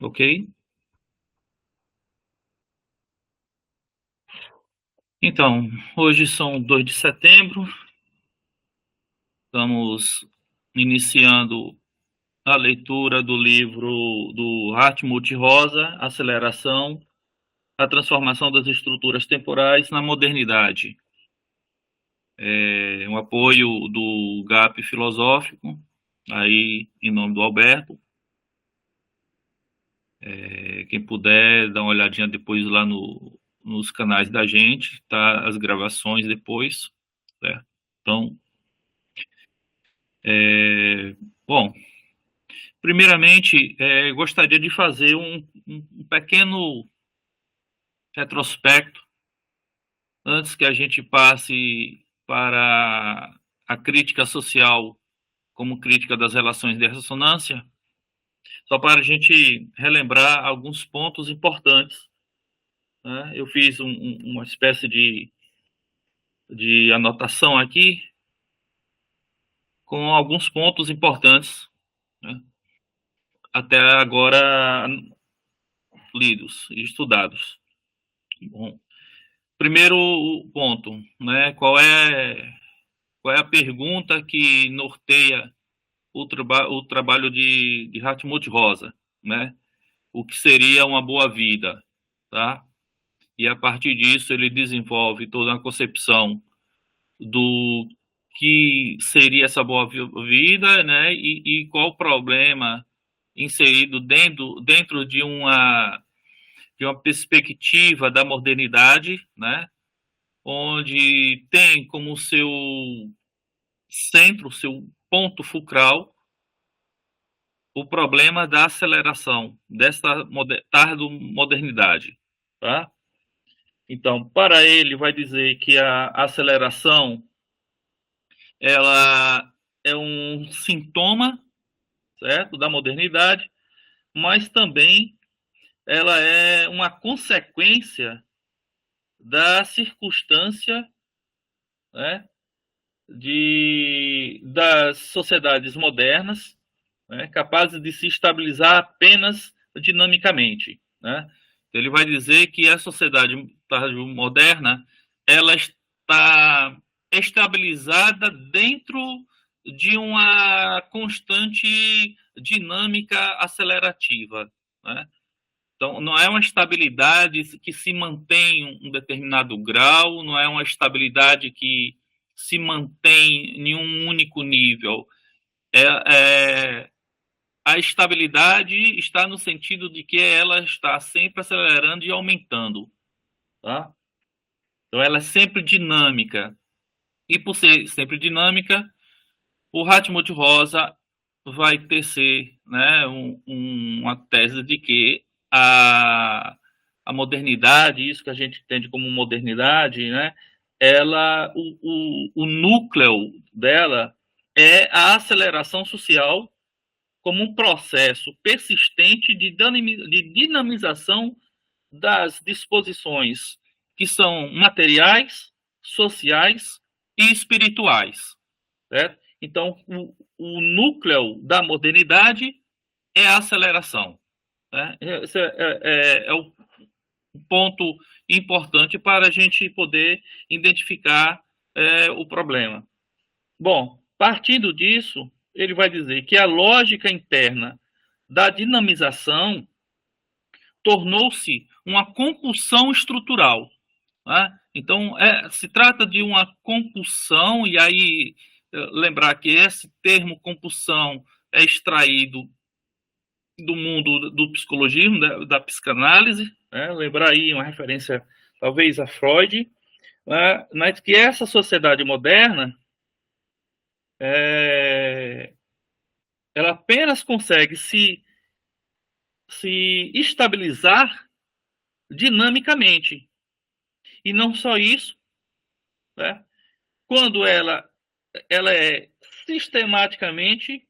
Ok? Então, hoje são 2 de setembro, estamos iniciando a leitura do livro do Hartmut Rosa, Aceleração, a transformação das estruturas temporais na modernidade. É um apoio do GAP Filosófico, aí em nome do Alberto. Quem puder, dá uma olhadinha depois lá nos canais da gente, tá? As gravações depois, certo? Então, bom, primeiramente, gostaria de fazer um pequeno retrospecto antes que a gente passe para a crítica social como crítica das relações de ressonância, só para a gente relembrar alguns pontos importantes, né? Eu fiz uma espécie de anotação aqui com alguns pontos importantes, né? Até agora lidos e estudados. Bom, primeiro ponto, né? Qual é a pergunta que norteia o trabalho de Hartmut Rosa, né? O que seria uma boa vida, tá? E a partir disso ele desenvolve toda uma concepção do que seria essa boa vida, né? E qual o problema inserido dentro de uma perspectiva da modernidade, né? Onde tem como seu centro, seu ponto fulcral, o problema da aceleração dessa tardo-modernidade, tá? Então, para ele, vai dizer que a aceleração ela é um sintoma, certo, da modernidade, mas também ela é uma consequência da circunstância, né, das sociedades modernas, né, capazes de se estabilizar apenas dinamicamente, né? Ele vai dizer que a sociedade moderna ela está estabilizada dentro de uma constante dinâmica acelerativa, né? Então, não é uma estabilidade que se mantém em um determinado grau, não é uma estabilidade que se mantém em um único nível. É, é, a estabilidade está no sentido de que ela está sempre acelerando e aumentando, tá? Então, ela é sempre dinâmica. E por ser sempre dinâmica, o Hartmut Rosa vai tecer, né, uma tese de que a modernidade, isso que a gente entende como modernidade, né, o núcleo dela é a aceleração social como um processo persistente de dinamização das disposições que são materiais, sociais e espirituais, certo? Então, o núcleo da modernidade é a aceleração, né? Esse é o ponto importante para a gente poder identificar o problema. Bom, partindo disso, ele vai dizer que a lógica interna da dinamização tornou-se uma compulsão estrutural, né? Então, se trata de uma compulsão, e aí lembrar que esse termo compulsão é extraído do mundo do psicologismo, da psicanálise, né? Lembrar aí uma referência talvez a Freud, né? Mas que essa sociedade moderna ela apenas consegue se estabilizar dinamicamente. E não só isso, né? Quando ela é sistematicamente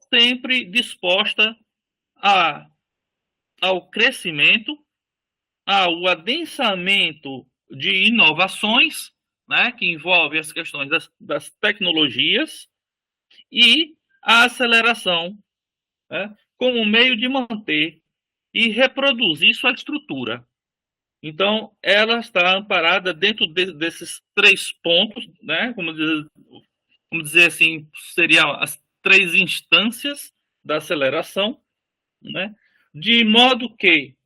sempre disposta a, ao crescimento, ao adensamento de inovações, né, que envolve as questões das tecnologias e a aceleração, né, como meio de manter e reproduzir sua estrutura. Então, ela está amparada dentro desses 3 pontos, né? Vamos dizer assim, seriam as 3 instâncias da aceleração, né? De modo que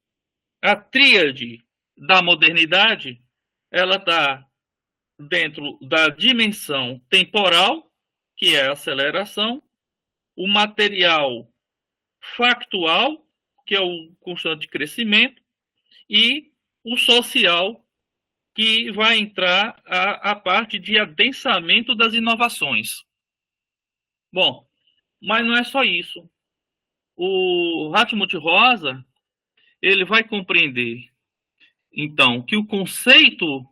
a tríade da modernidade, ela está dentro da dimensão temporal, que é a aceleração, o material factual, que é o constante crescimento, e o social, que vai entrar a parte de adensamento das inovações. Bom, mas não é só isso. O Hartmut Rosa, ele vai compreender, então, que o conceito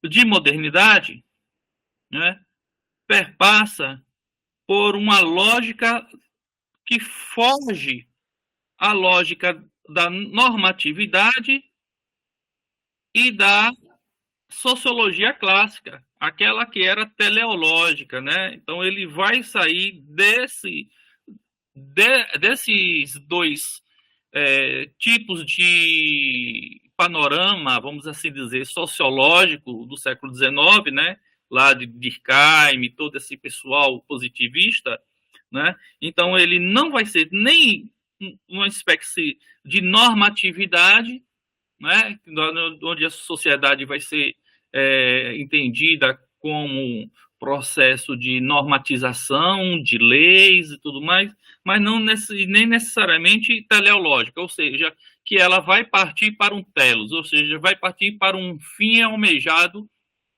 de modernidade, né, perpassa por uma lógica que foge à lógica da normatividade e da sociologia clássica, aquela que era teleológica, né? Então ele vai sair desses dois tipos de panorama, vamos assim dizer, sociológico do século XIX, né? Lá de Durkheim, todo esse pessoal positivista, né? Então ele não vai ser nem uma espécie de normatividade, né? Onde a sociedade vai ser entendida como processo de normatização, de leis e tudo mais, mas não nem necessariamente teleológica, ou seja, que ela vai partir para um telos, ou seja, vai partir para um fim almejado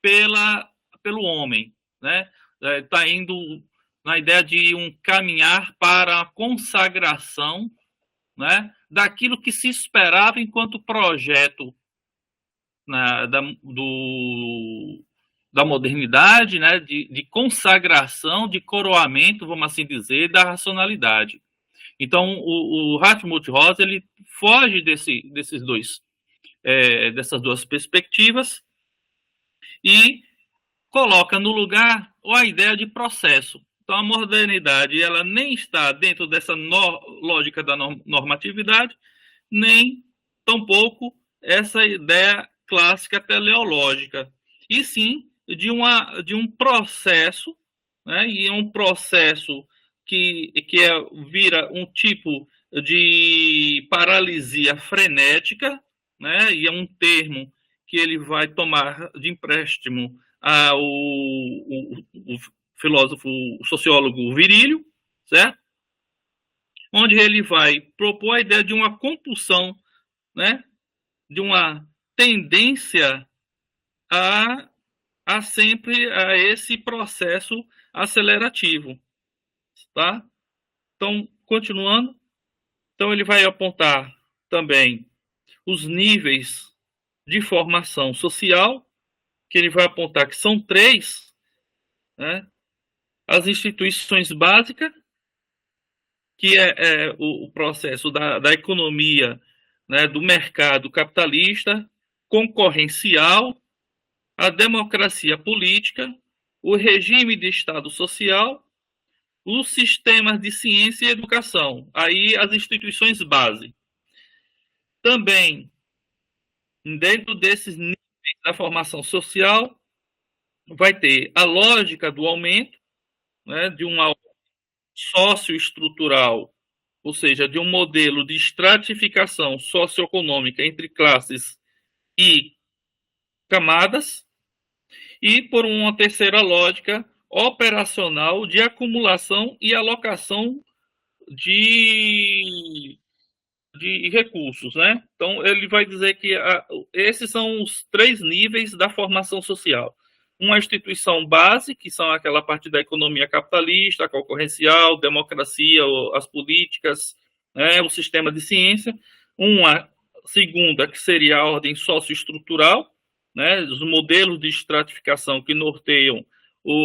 pelo homem, né? Está indo na ideia de um caminhar para a consagração, né, daquilo que se esperava enquanto projeto, né, da modernidade, né, de consagração, de coroamento, vamos assim dizer, da racionalidade. Então, o Hartmut Rosa, ele foge dessas duas perspectivas e coloca no lugar a ideia de processo. Então, a modernidade, ela nem está dentro dessa lógica da normatividade, nem tampouco essa ideia clássica teleológica, e sim de um processo, né, e é um processo que vira um tipo de paralisia frenética, né, e é um termo que ele vai tomar de empréstimo o filósofo, o sociólogo Virílio, certo? Onde ele vai propor a ideia de uma compulsão, né, de uma tendência a sempre a esse processo acelerativo, tá? Então, continuando, então ele vai apontar também os níveis de formação social, que ele vai apontar que são 3, né? As instituições básicas, que é o processo da economia, né, do mercado capitalista, concorrencial, a democracia política, o regime de Estado social, os sistemas de ciência e educação, aí as instituições base. Também, dentro desses níveis da formação social, vai ter a lógica do aumento, né, de uma socioestrutural, ou seja, de um modelo de estratificação socioeconômica entre classes e camadas, e por uma terceira lógica operacional de acumulação e alocação de recursos, né? Então, ele vai dizer que esses são os 3 níveis da formação social. Uma instituição base, que são aquela parte da economia capitalista, concorrencial, democracia, as políticas, né, o sistema de ciência. Uma segunda, que seria a ordem socioestrutural, né, os modelos de estratificação que norteiam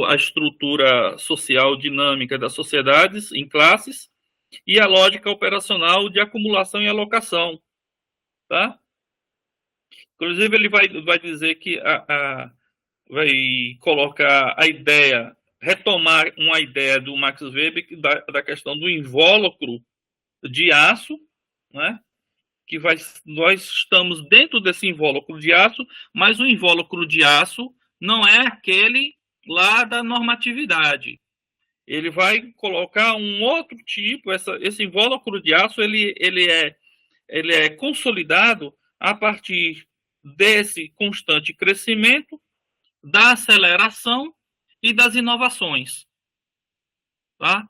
a estrutura social dinâmica das sociedades em classes, e a lógica operacional de acumulação e alocação, tá? Inclusive, ele vai dizer que vai colocar a ideia, retomar uma ideia do Max Weber da questão do invólucro de aço, né? nós estamos dentro desse invólucro de aço, mas o invólucro de aço não é aquele lá da normatividade. Ele vai colocar um outro tipo, esse invólucro de aço, ele é consolidado a partir desse constante crescimento, da aceleração e das inovações. Tá?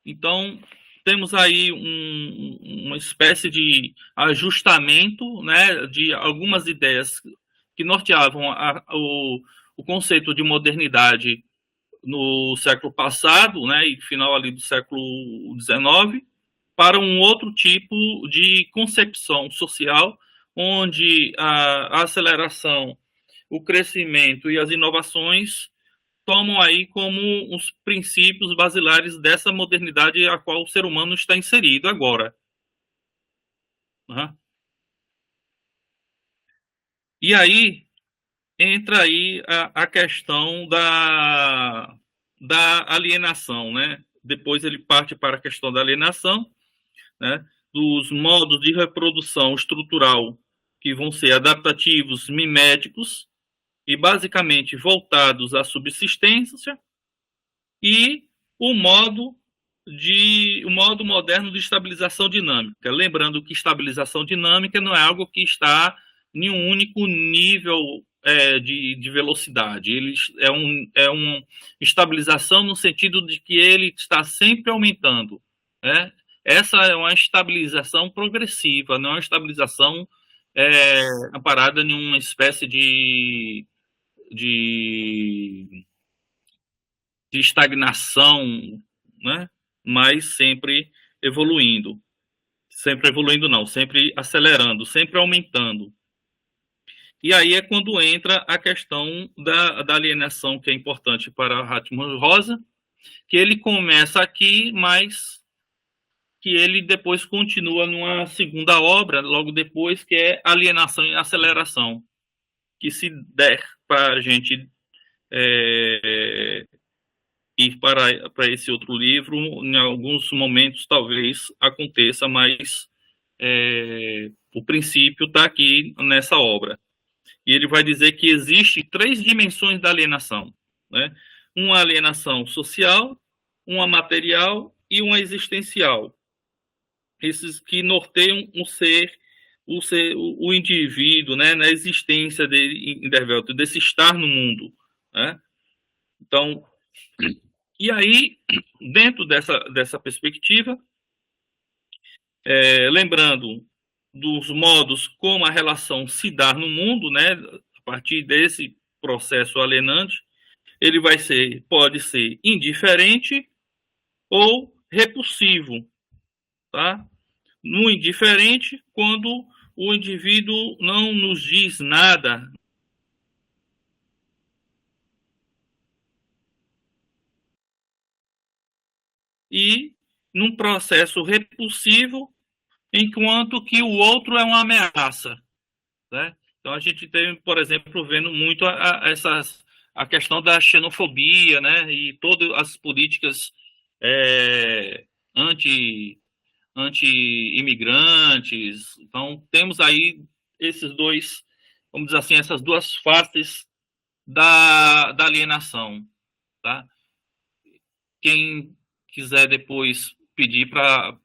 Então, temos aí uma espécie de ajustamento, né, de algumas ideias que norteavam o conceito de modernidade no século passado, né, e final ali do século XIX, para um outro tipo de concepção social, onde a aceleração, o crescimento e as inovações tomam aí como os princípios basilares dessa modernidade a qual o ser humano está inserido agora. Uhum. E aí entra aí a questão da alienação, né? Depois ele parte para a questão da alienação, né? Dos modos de reprodução estrutural que vão ser adaptativos, miméticos e basicamente voltados à subsistência, e o modo moderno de estabilização dinâmica. Lembrando que estabilização dinâmica não é algo que está em um único nível de velocidade. Ele é uma estabilização no sentido de que ele está sempre aumentando. Né? Essa é uma estabilização progressiva, não é uma estabilização amparada em uma espécie de estagnação, né? Mas sempre evoluindo não, sempre acelerando, sempre aumentando. E aí é quando entra a questão da alienação, que é importante para Hartmut Rosa, que ele começa aqui, mas que ele depois continua numa segunda obra, logo depois, que é Alienação e Aceleração, que se der para a gente ir para esse outro livro, em alguns momentos talvez aconteça, mas o princípio está aqui nessa obra. E ele vai dizer que existe 3 dimensões da alienação, né? Uma alienação social, uma material e uma existencial. Esses que norteiam o indivíduo, né, na existência dele, desse estar no mundo, né? Então, e aí, dentro dessa perspectiva, lembrando dos modos como a relação se dá no mundo, né, a partir desse processo alienante, ele pode ser indiferente ou repulsivo, tá? No indiferente, quando o indivíduo não nos diz nada. E num processo repulsivo, enquanto que o outro é uma ameaça. Né? Então a gente tem, por exemplo, vendo muito a questão da xenofobia, né? E todas as políticas anti-imigrantes. Então temos aí esses dois, vamos dizer assim, essas duas faces da alienação. Tá? Quem quiser depois pedir para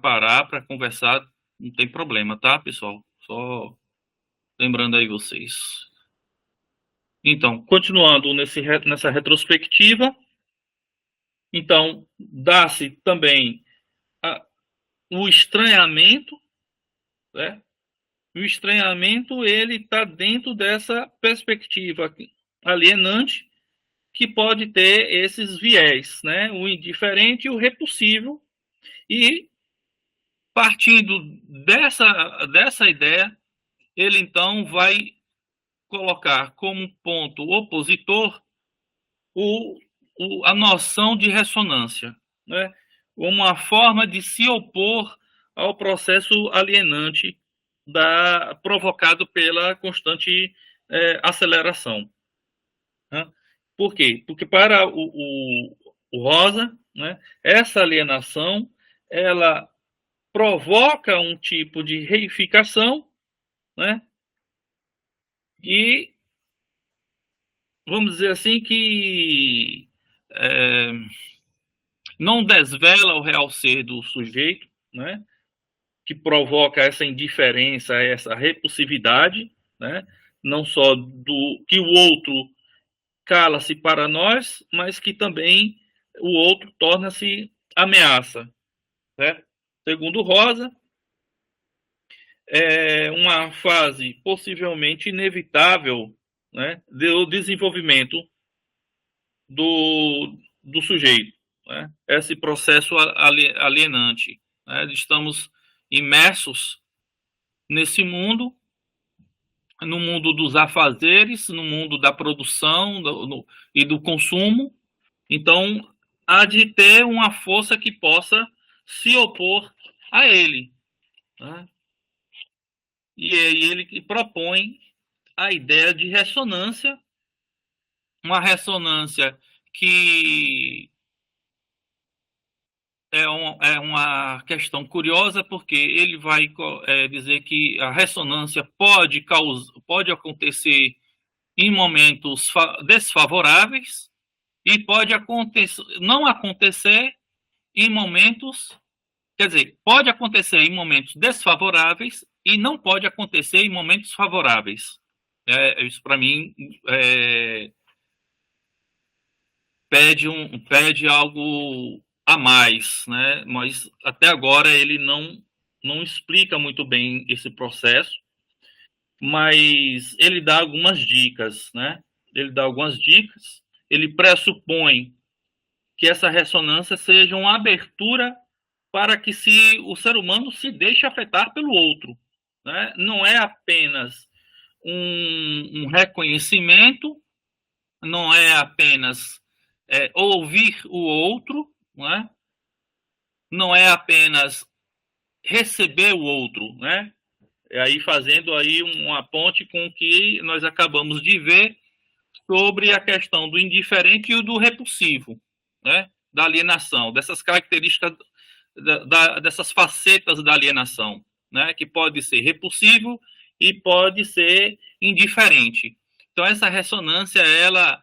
parar, para conversar, não tem problema, tá, pessoal? Só lembrando aí vocês. Então, continuando nessa retrospectiva, então, dá-se também o estranhamento, né? O estranhamento, ele está dentro dessa perspectiva alienante, que pode ter esses viés, né? O indiferente e o repulsivo, e partindo dessa ideia, ele então vai colocar como ponto opositor a noção de ressonância, né? Uma forma de se opor ao processo alienante provocado pela constante aceleração. Né? Por quê? Porque para o Rosa, né, essa alienação ela provoca um tipo de reificação, né? E vamos dizer assim que não desvela o real ser do sujeito, né? Que provoca essa indiferença, essa repulsividade, né? Não só do que o outro cala-se para nós, mas que também o outro torna-se ameaça, né? Segundo Rosa, é uma fase possivelmente inevitável, né, do desenvolvimento do sujeito, né? Esse processo alienante, né? Estamos imersos nesse mundo, no mundo dos afazeres, no mundo da produção e do consumo. Então, há de ter uma força que possa se opor a ele, né? E aí ele propõe a ideia de ressonância, uma ressonância que é uma questão curiosa, porque ele vai dizer que a ressonância pode acontecer em momentos desfavoráveis e pode não acontecer em momentos, quer dizer, pode acontecer em momentos desfavoráveis e não pode acontecer em momentos favoráveis. Isso para mim pede algo a mais, né? Mas até agora ele não explica muito bem esse processo, mas ele dá algumas dicas, né? Ele dá algumas dicas. Ele pressupõe que essa ressonância seja uma abertura para que o ser humano se deixe afetar pelo outro, né? Não é apenas um reconhecimento, não é apenas ouvir o outro, não é? Não é apenas receber o outro, né? Aí fazendo aí uma ponte com o que nós acabamos de ver sobre a questão do indiferente e do repulsivo, né? Da alienação, dessas características, dessas facetas da alienação, né? Que pode ser repulsivo e pode ser indiferente. Então essa ressonância ela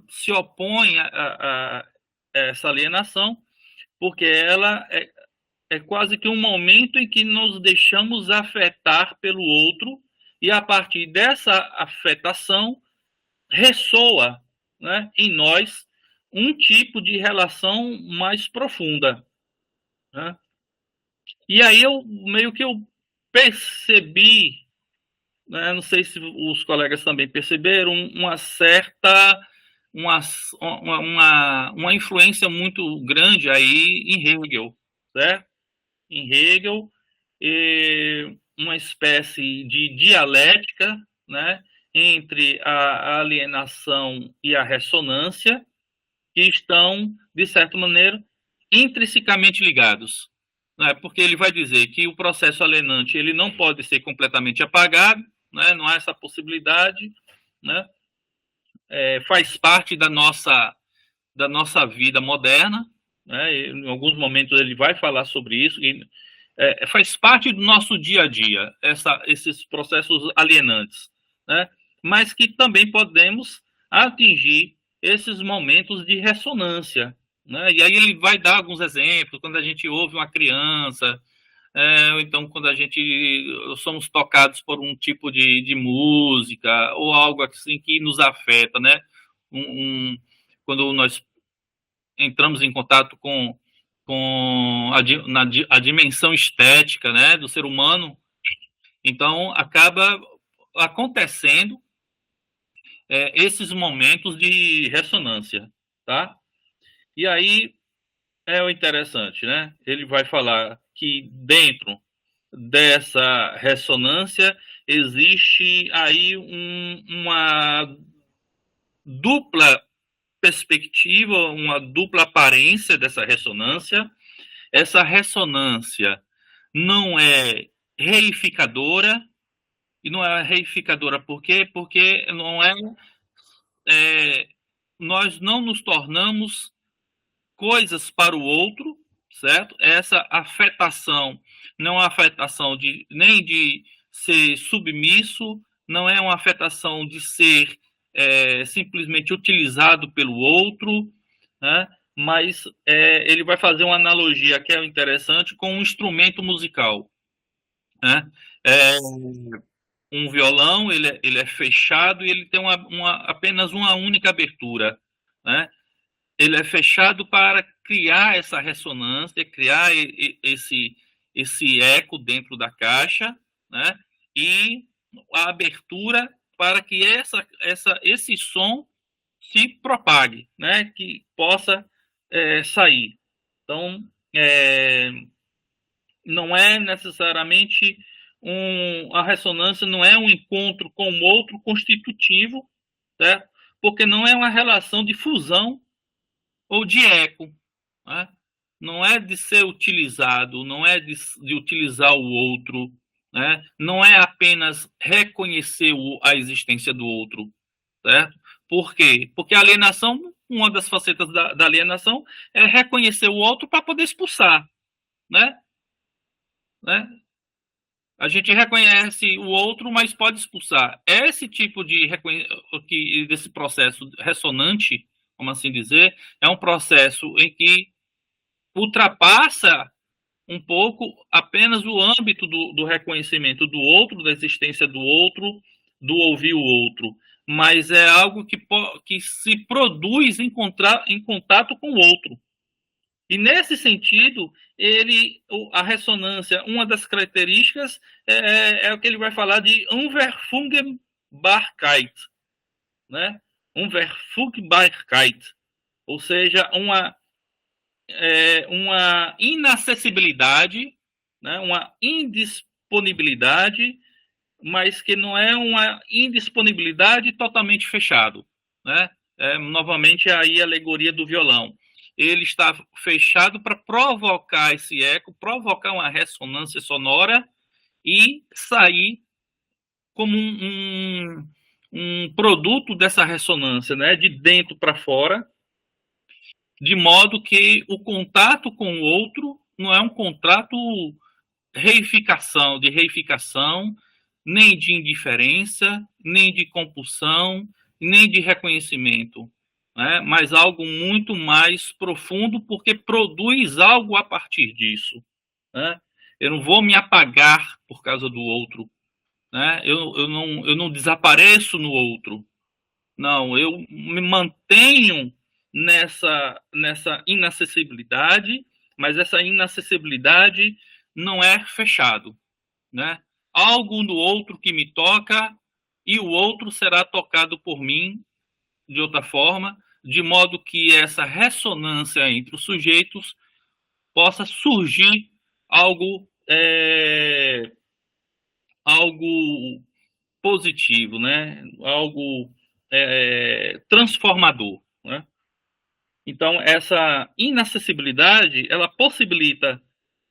se opõe a essa alienação, porque ela é quase que um momento em que nos deixamos afetar pelo outro e a partir dessa afetação ressoa, né, em nós um tipo de relação mais profunda, né? E aí eu meio que eu percebi, né, não sei se os colegas também perceberam, uma certa uma influência muito grande aí em Hegel, certo? Em Hegel, uma espécie de dialética, né, entre a alienação e a ressonância, que estão, de certa maneira, intrinsecamente ligados, né? Porque ele vai dizer que o processo alienante ele não pode ser completamente apagado, né? Não há essa possibilidade, né? Faz parte da nossa vida moderna, né? Em alguns momentos ele vai falar sobre isso, e faz parte do nosso dia a dia, esses processos alienantes, né? Mas que também podemos atingir esses momentos de ressonância, né? E aí ele vai dar alguns exemplos, quando a gente ouve uma criança, ou então quando a gente somos tocados por um tipo de música, ou algo assim que nos afeta, né? Quando nós entramos em contato com a dimensão estética, né, do ser humano, então acaba acontecendo esses momentos de ressonância, tá? E aí é o interessante, né? Ele vai falar que dentro dessa ressonância existe aí uma dupla perspectiva, uma dupla aparência dessa ressonância. Essa ressonância não é reificadora, e não é reificadora por quê? Porque não nós não nos tornamos coisas para o outro, certo? Essa afetação não é uma afetação nem de ser submisso, não é uma afetação de ser simplesmente utilizado pelo outro, né? Mas ele vai fazer uma analogia que é interessante com um instrumento musical, né? É, um violão ele é fechado e ele tem apenas uma única abertura, né? Ele é fechado para criar essa ressonância, criar esse eco dentro da caixa, né? E a abertura para que esse som se propague, né? Que possa sair. Então, é, não é necessariamente a ressonância não é um encontro com o outro constitutivo, certo? Porque não é uma relação de fusão ou de eco, né? Não é de ser utilizado, não é de utilizar o outro, né? Não é apenas reconhecer a existência do outro, certo? Por quê? Porque a alienação, uma das facetas da alienação é reconhecer o outro para poder expulsar, né? né? A gente reconhece o outro, mas pode expulsar. Esse tipo desse processo ressonante, como assim dizer, é um processo em que ultrapassa um pouco apenas o âmbito do reconhecimento do outro, da existência do outro, do ouvir o outro, mas é algo que se produz em contato com o outro. E nesse sentido, a ressonância, uma das características é o que ele vai falar de Unverfungbarkeit, né? Unverfungbarkeit, ou seja, uma inacessibilidade, né? Uma indisponibilidade, mas que não é uma indisponibilidade totalmente fechado, né? Novamente aí a alegoria do violão. Ele está fechado para provocar esse eco, provocar uma ressonância sonora e sair como um produto dessa ressonância, né? De dentro para fora, de modo que o contato com o outro não é um contato de reificação, nem de indiferença, nem de compulsão, nem de reconhecimento, né? Mas algo muito mais profundo, porque produz algo a partir disso, né? Eu não vou me apagar por causa do outro, né? Eu não desapareço no outro, não, eu me mantenho nessa inacessibilidade, mas essa inacessibilidade não é fechado, né? Algo no outro que me toca e o outro será tocado por mim de outra forma, de modo que essa ressonância entre os sujeitos possa surgir algo algo positivo, né? Algo transformador, né? Então essa inacessibilidade ela possibilita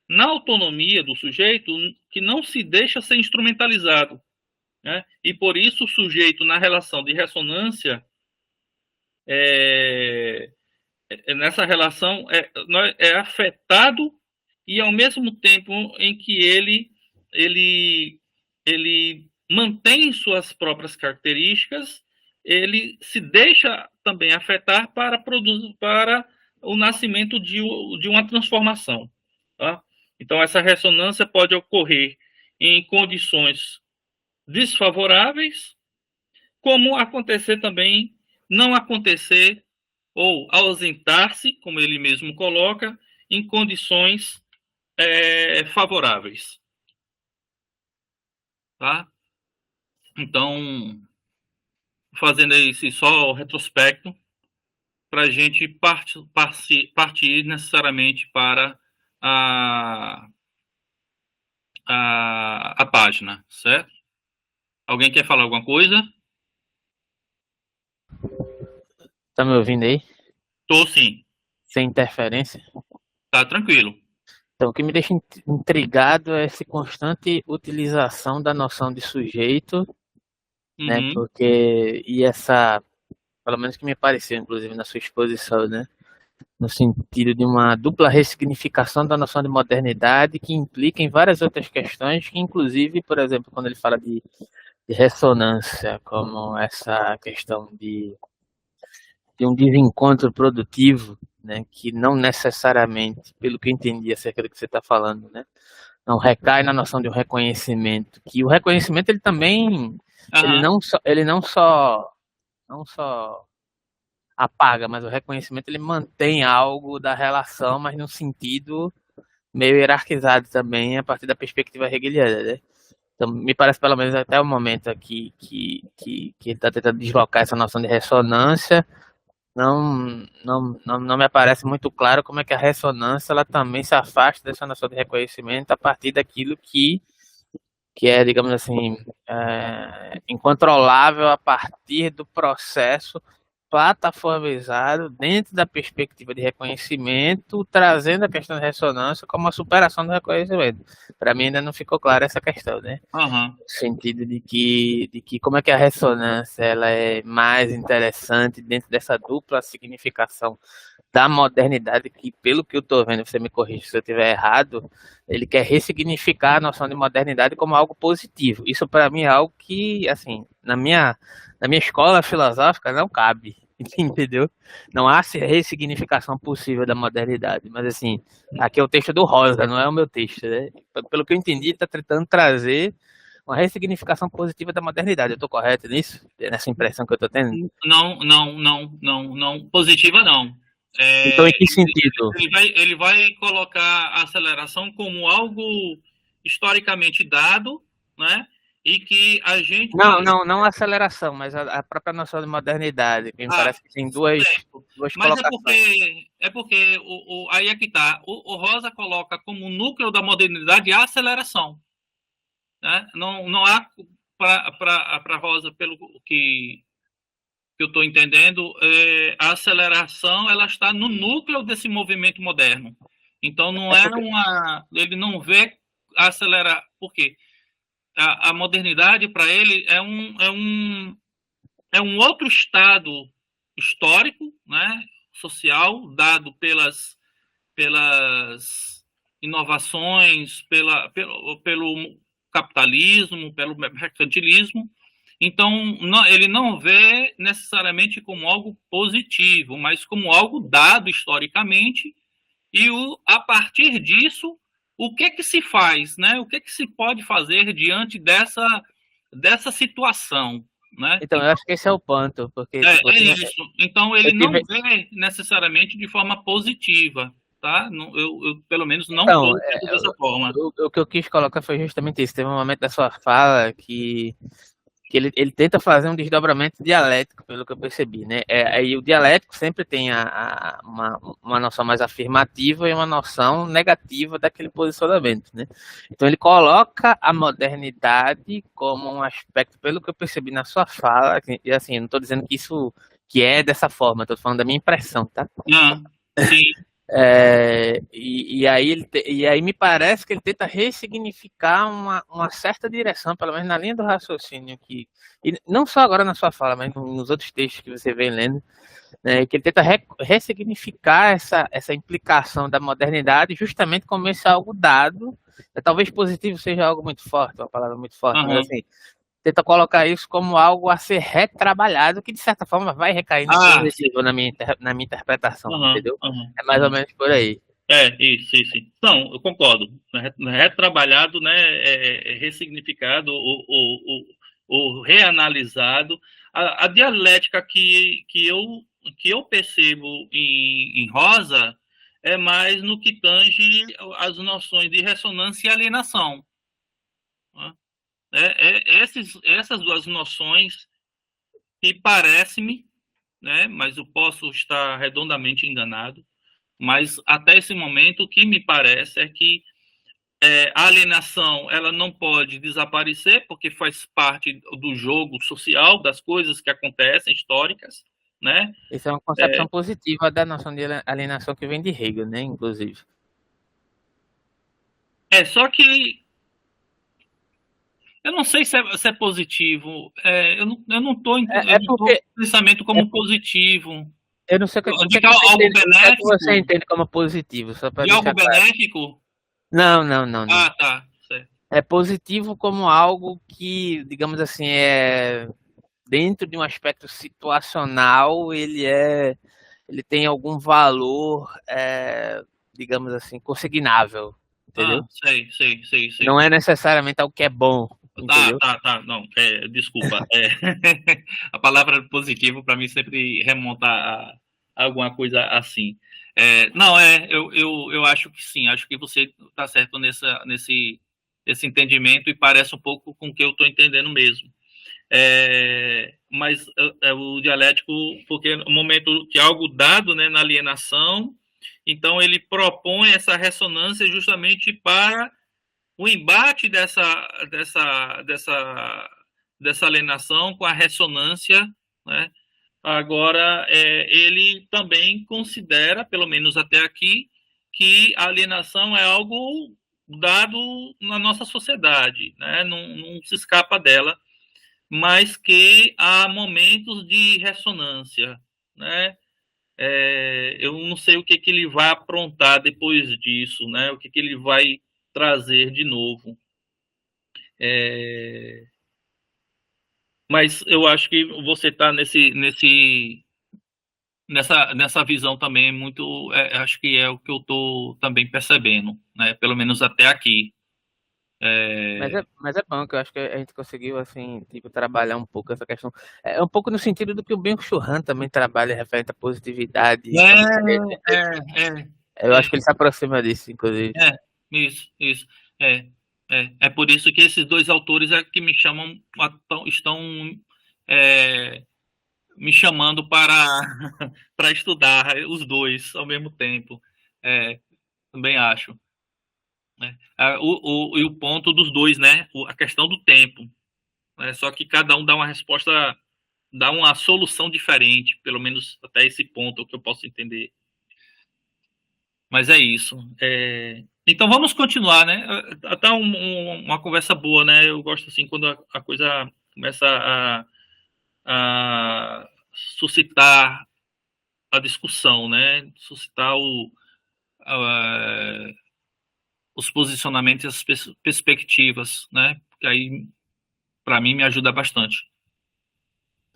na autonomia do sujeito que não se deixa ser instrumentalizado, né? E por isso o sujeito na relação de ressonância nessa relação é afetado e ao mesmo tempo em que ele mantém suas próprias características, ele se deixa também afetar para o nascimento de uma transformação, tá? Então essa ressonância pode ocorrer em condições desfavoráveis, como acontecer também, não acontecer ou ausentar-se, como ele mesmo coloca, em condições favoráveis. Tá? Então, fazendo esse só retrospecto, para a gente partir necessariamente para a página, certo? Alguém quer falar alguma coisa? Tá me ouvindo aí? Tô sim. Sem interferência? Tá tranquilo. Então, o que me deixa intrigado é essa constante utilização da noção de sujeito, né? Uhum. Porque, pelo menos que me pareceu, inclusive, na sua exposição, né? no sentido de uma dupla ressignificação da noção de modernidade que implica em várias outras questões, que inclusive, por exemplo, quando ele fala de ressonância, como essa questão de um desencontro produtivo, né, que não necessariamente, pelo que eu entendi acerca do que você está falando, né, não recai na noção de um reconhecimento, que o reconhecimento ele também, Aham. ele não só apaga, mas o reconhecimento ele mantém algo da relação, mas num sentido meio hierarquizado também, a partir da perspectiva hegeliana, né? Então, me parece, pelo menos até o momento aqui, que ele está tentando deslocar essa noção de ressonância. Não me aparece muito claro como é que a ressonância ela também se afasta dessa noção de reconhecimento a partir daquilo que é, digamos assim, incontrolável a partir do processo plataformizado dentro da perspectiva de reconhecimento, trazendo a questão de ressonância como a superação do reconhecimento. Para mim ainda não ficou clara essa questão, né? Aham. No sentido de que como é que a ressonância ela é mais interessante dentro dessa dupla significação da modernidade, que pelo que eu estou vendo, você me corrige se eu estiver errado, ele quer ressignificar a noção de modernidade como algo positivo. Isso para mim é algo que, assim, na minha escola filosófica não cabe, entendeu? Não há ressignificação possível da modernidade, mas assim, aqui é o texto do Rosa, não é o meu texto, né? Pelo que eu entendi, ele está tentando trazer uma ressignificação positiva da modernidade. Eu estou correto nisso? Nessa impressão que eu estou tendo? Não, não, não, não, não. Positiva não. Então, em que sentido? Ele vai colocar a aceleração como algo historicamente dado, né? E que a Não, gente. não, não a aceleração, mas a própria noção de modernidade, que me Ah, parece que tem duas, certo. duas Mas colocações. é porque aí é que tá. O Rosa coloca como núcleo da modernidade a aceleração. Né? Não, não há para Rosa, pelo que eu estou entendendo, a aceleração ela está no núcleo desse movimento moderno. Então não É é porque, ele não vê acelerar, por quê? A modernidade para ele é um outro estado histórico, né, social, dado pelas inovações, pelo capitalismo, pelo mercantilismo. Então, ele não vê necessariamente como algo positivo, mas como algo dado historicamente, e a partir disso, o que se faz, né? O que se pode fazer diante dessa situação, né? então, eu acho que esse é o ponto, porque, tipo, É isso. Então, eu ele não tive, vê necessariamente de forma positiva, tá? Eu pelo menos, não então, estou vendo dessa forma. o que eu quis colocar foi justamente isso. Teve um momento da sua fala que ele tenta fazer um desdobramento dialético, pelo que eu percebi, né? Aí o dialético sempre tem uma noção mais afirmativa e uma noção negativa daquele posicionamento, né? Então ele coloca a modernidade como um aspecto, pelo que eu percebi na sua fala, e assim, eu não estou dizendo que isso que é dessa forma, estou falando da minha impressão, tá? Não, sim. E aí me parece que ele tenta ressignificar uma certa direção, pelo menos na linha do raciocínio que, e não só agora na sua fala, mas nos outros textos que você vem lendo, né, que ele tenta ressignificar essa implicação da modernidade justamente como esse algo dado. Talvez positivo seja algo muito forte, uma palavra muito forte, mas Uhum. assim, tenta colocar isso como algo a ser retrabalhado, que de certa forma vai recair no Ah, positivo na minha interpretação, uhum, entendeu? uhum, É mais ou uhum. menos por aí. Isso, isso. Não, eu concordo. Retrabalhado, né, ressignificado ou reanalisado. A dialética que eu percebo em Rosa é mais no que tange as noções de ressonância e alienação. Né? Essas duas noções que parece-me, né, mas eu posso estar redondamente enganado, mas até esse momento o que me parece é que a alienação ela não pode desaparecer porque faz parte do jogo social, das coisas que acontecem, históricas, né? Isso é uma concepção positiva da noção de alienação que vem de Hegel, né, inclusive. Só que eu não sei se é positivo. Eu não estou É eu não tô porque com pensamento é, como positivo. Eu não sei De algo o que é que você benéfico? entende como positivo, só para De algo deixar claro. benéfico? Não, não, não, não. Ah, tá. Certo. É positivo como algo que, digamos assim, é dentro de um aspecto situacional, ele tem algum valor, digamos assim, consignável, Ah, entendeu? sei, sei, sei, sei. Não é necessariamente algo que é bom, Tá, entendeu? tá, tá. Não, desculpa. A palavra positivo para mim sempre remonta a alguma coisa assim. Não, eu acho que sim. Acho que você está certo nesse entendimento e parece um pouco com o que eu estou entendendo mesmo. Mas o dialético, porque no momento que é algo dado, né, na alienação, então ele propõe essa ressonância justamente para o embate dessa alienação com a ressonância, né? Agora, ele também considera, pelo menos até aqui, que a alienação é algo dado na nossa sociedade, né? Não se escapa dela, mas que há momentos de ressonância, né? Eu não sei o que ele vai aprontar depois disso, né? O que ele vai trazer de novo. É, mas eu acho que você está nessa visão também muito. Acho que é o que eu estou também percebendo, né? Pelo menos até aqui. É, Mas é bom que eu acho que a gente conseguiu, assim, tipo, trabalhar um pouco essa questão. É um pouco no sentido do que o Ben-Shahar também trabalha referente à positividade. Eu é, acho que ele se aproxima disso, inclusive. isso. É, é por isso que esses dois autores é que me chamam, estão é, me chamando para para estudar os dois ao mesmo tempo. É, também acho. Né? E o ponto dos dois, né? A questão do tempo. Né? Só que cada um dá uma resposta, dá uma solução diferente, pelo menos até esse ponto, é o que eu posso entender. Mas é isso. Então vamos continuar, né? Até uma conversa boa, né? Eu gosto assim quando a coisa começa a suscitar a discussão, né? Suscitar a, os posicionamentos e as perspectivas, né? Porque aí, para mim, me ajuda bastante.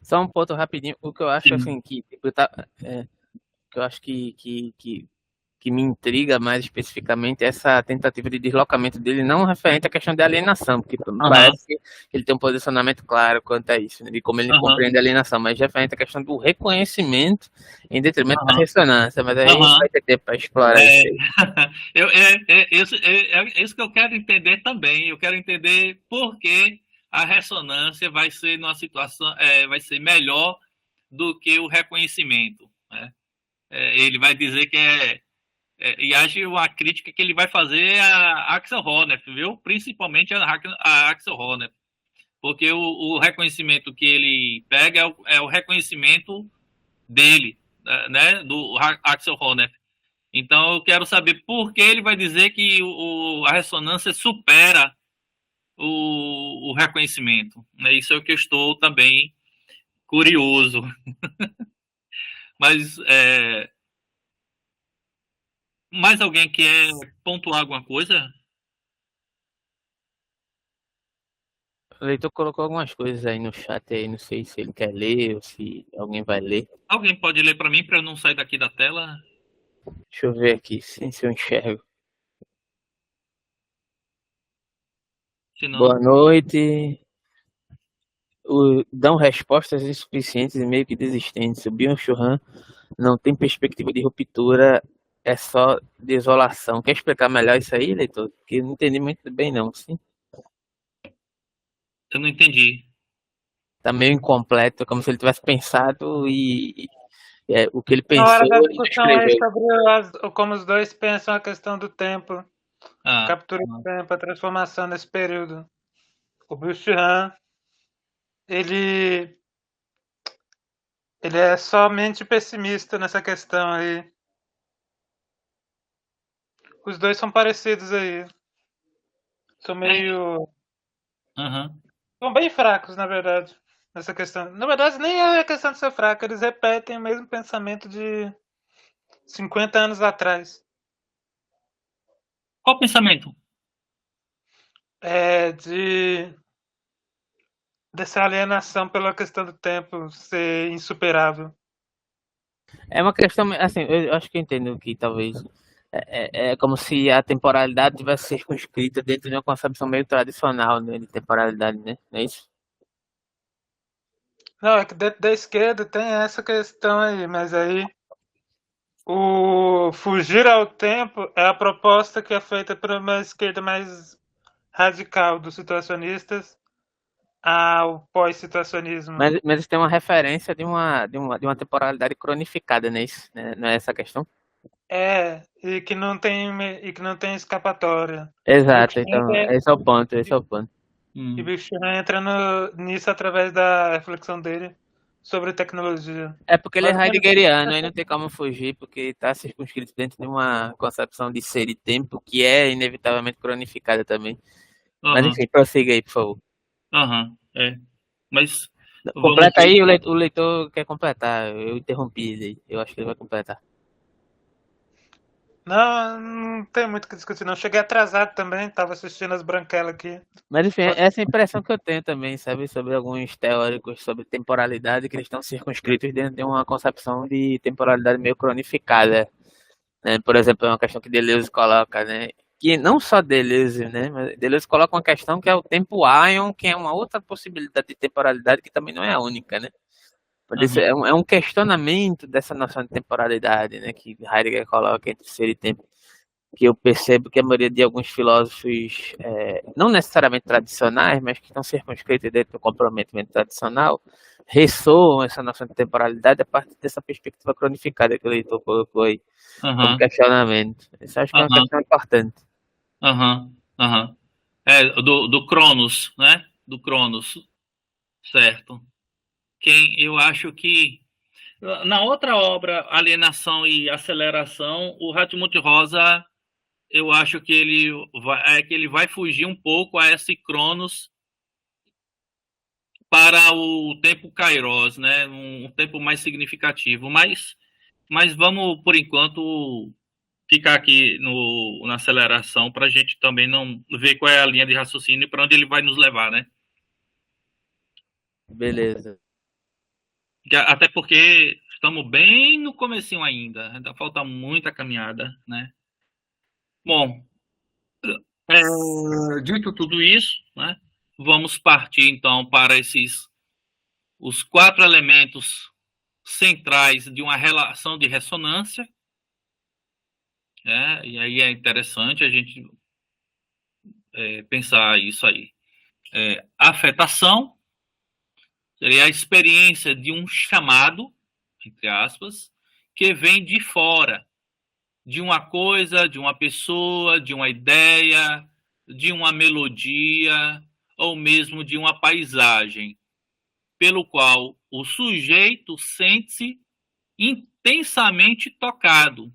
Só um ponto rapidinho, o que eu acho, Sim. assim, que, tipo, que eu acho que me intriga mais especificamente é essa tentativa de deslocamento dele, não referente à questão de alienação, porque me Aham, parece que ele tem um posicionamento claro quanto a isso, né, de como ele aham, compreende a alienação, mas referente à questão do reconhecimento em detrimento da aham, ressonância, mas aí a gente vai aham. ter tempo para explorar É, isso aí. é isso que eu quero entender também. Eu quero entender por que a ressonância vai ser numa situação, vai ser melhor do que o reconhecimento. Né? Ele vai dizer que e acho uma crítica que ele vai fazer a Axel Horner, viu? Principalmente a Axel Horner, porque o reconhecimento que ele pega é o reconhecimento dele, né? Do Axel Horner. Então eu quero saber por que ele vai dizer que a ressonância supera o reconhecimento. Né? Isso é o que eu estou também curioso. Mas mais alguém quer pontuar alguma coisa? O leitor colocou algumas coisas aí no chat aí, não sei se ele quer ler ou se alguém vai ler. Alguém pode ler para mim para eu não sair daqui da tela? Deixa eu ver aqui, se eu enxergo. Se não, Boa noite. Dão respostas insuficientes e meio que desistentes. O Byung-Chul Han não tem perspectiva de ruptura, é só desolação. Quer explicar melhor isso aí, leitor? Porque eu não entendi muito bem, não. Sim, eu não entendi. tá meio incompleto, é como se ele tivesse pensado e o que ele Na hora pensou, da ele não discussão aí escreveu. sobre como os dois pensam a questão do tempo, Ah, captura do tempo, a transformação nesse período. O Byung-Chul ele, ele é somente pessimista nessa questão aí. Os dois são parecidos aí. São é, meio. aham. São bem fracos, na verdade. nessa questão. Na verdade, nem é a questão de ser fraco, eles repetem o mesmo pensamento de 50 anos atrás. Qual o pensamento? Dessa alienação pela questão do tempo ser insuperável. É uma questão, assim, eu acho que eu entendo que talvez é como se a temporalidade tivesse circunscrita dentro de uma concepção meio tradicional, né, de temporalidade, né? Não é isso? Não, é que dentro da esquerda tem essa questão aí, mas aí o fugir ao tempo é a proposta que é feita por uma esquerda mais radical dos situacionistas ao pós-situacionismo. Mas eles têm uma referência de uma temporalidade cronificada, não é isso? Né? Não é essa a questão? E que não tem escapatória. E o Exato, então, Schneider, esse é o ponto, esse é o ponto. e o Schneider entra nisso através da reflexão dele sobre tecnologia. É porque ele é Mais ou menos heideggeriano, aí não tem como fugir, porque está circunscrito dentro de uma concepção de ser e tempo que é inevitavelmente cronificada também. Mas Aham, enfim, prossiga aí, por favor. aham, é. Mas vamos Completa ver. aí, o leitor quer completar. Eu interrompi ele, eu acho que ele vai completar. Não, não tem muito o que discutir, não. Cheguei atrasado também, estava assistindo as branquelas aqui. Mas enfim, Pode- essa é a impressão que eu tenho também, sabe, sobre alguns teóricos sobre temporalidade que eles estão circunscritos dentro de uma concepção de temporalidade meio cronificada, né? Por exemplo, é uma questão que Deleuze coloca, né? Que não só Deleuze, né? Mas Deleuze coloca uma questão que é o tempo Ion, que é uma outra possibilidade de temporalidade que também não é a única, né? Pode ser, Aham, é um questionamento dessa noção de temporalidade, né? Que Heidegger coloca entre ser e tempo, que eu percebo que a maioria de alguns filósofos, não necessariamente tradicionais, mas que estão circunscritos dentro do comprometimento tradicional, ressoam essa noção de temporalidade a partir dessa perspectiva cronificada que o leitor colocou aí como aham, questionamento. Isso eu acho que é uma aham, questão importante. aham, aham. É, do Cronos, né? Do Cronos, certo. Quem eu acho que na outra obra, Alienação e Aceleração, o Hartmut Rosa, eu acho que ele vai fugir um pouco a esse Cronos para o tempo Kairos, né? Um tempo mais significativo. Mas vamos, por enquanto, ficar aqui na aceleração para a gente também não ver qual é a linha de raciocínio e para onde ele vai nos levar, né? Beleza. Até porque estamos bem no comecinho ainda falta muita caminhada, né? Bom, dito tudo isso, né? Vamos partir então para os 4 elementos centrais de uma relação de ressonância, né? E aí é interessante a gente pensar isso aí. Afetação seria a experiência de um chamado, entre aspas, que vem de fora, de uma coisa, de uma pessoa, de uma ideia, de uma melodia, ou mesmo de uma paisagem, pelo qual o sujeito sente-se intensamente tocado,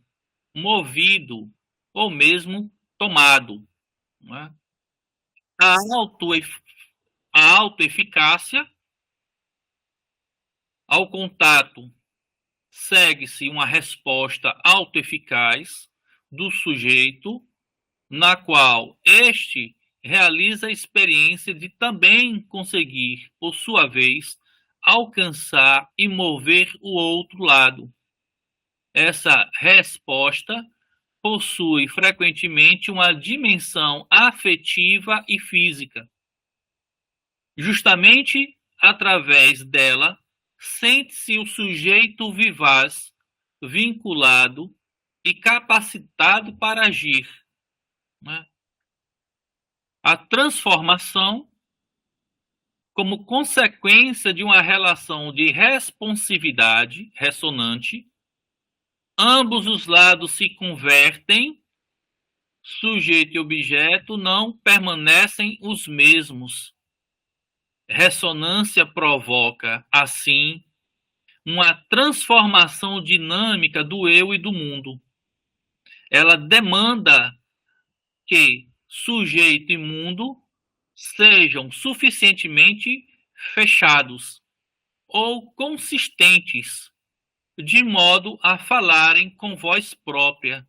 movido ou mesmo tomado. Não é? A autoeficácia, ao contato, segue-se uma resposta autoeficaz do sujeito, na qual este realiza a experiência de também conseguir, por sua vez, alcançar e mover o outro lado. Essa resposta possui frequentemente uma dimensão afetiva e física. Justamente através dela, sente-se o sujeito vivaz, vinculado e capacitado para agir. Né? A transformação, como consequência de uma relação de responsividade ressonante, ambos os lados se convertem, sujeito e objeto não permanecem os mesmos. Ressonância provoca, assim, uma transformação dinâmica do eu e do mundo. Ela demanda que sujeito e mundo sejam suficientemente fechados, ou consistentes, de modo a falarem com voz própria